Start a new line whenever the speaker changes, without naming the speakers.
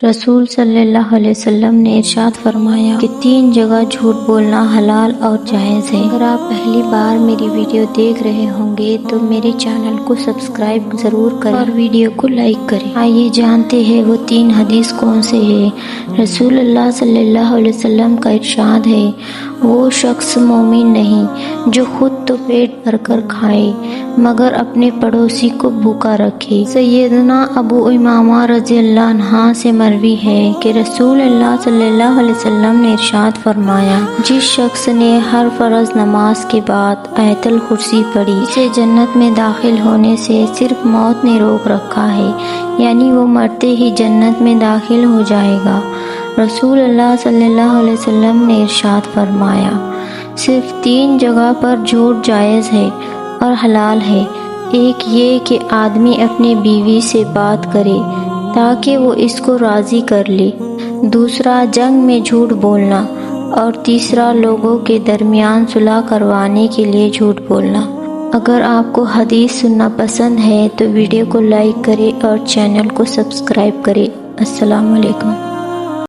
رسول صلی اللہ علیہ وسلم نے ارشاد فرمایا کہ 3 جگہ جھوٹ بولنا حلال اور جائز ہے۔ اگر آپ پہلی بار میری ویڈیو دیکھ رہے ہوں گے تو میرے چینل کو سبسکرائب ضرور کریں اور ویڈیو کو لائک کریں۔ آئیے جانتے ہیں وہ 3 حدیث کون سے ہیں۔ رسول اللہ صلی اللہ علیہ وسلم کا ارشاد ہے، وہ شخص مومن نہیں جو خود تو پیٹ بھر کر کھائے مگر اپنے پڑوسی کو بھوکا رکھے۔ سیدنا ابو امامہ رضی اللہ عنہ سے مروی ہے کہ رسول اللہ صلی اللہ علیہ وسلم نے ارشاد فرمایا، جس شخص نے ہر فرض نماز کے بعد آیت الکرسی پڑھی، اسے جنت میں داخل ہونے سے صرف موت نے روک رکھا ہے، یعنی وہ مرتے ہی جنت میں داخل ہو جائے گا۔ رسول اللہ صلی اللہ علیہ وسلم نے ارشاد فرمایا، صرف 3 جگہ پر جھوٹ جائز ہے اور حلال ہے۔ ایک یہ کہ آدمی اپنی بیوی سے بات کرے تاکہ وہ اس کو راضی کر لے، دوسرا جنگ میں جھوٹ بولنا، اور تیسرا لوگوں کے درمیان صلح کروانے کے لیے جھوٹ بولنا۔ اگر آپ کو حدیث سننا پسند ہے تو ویڈیو کو لائک کریں اور چینل کو سبسکرائب کریں۔ السلام علیکم۔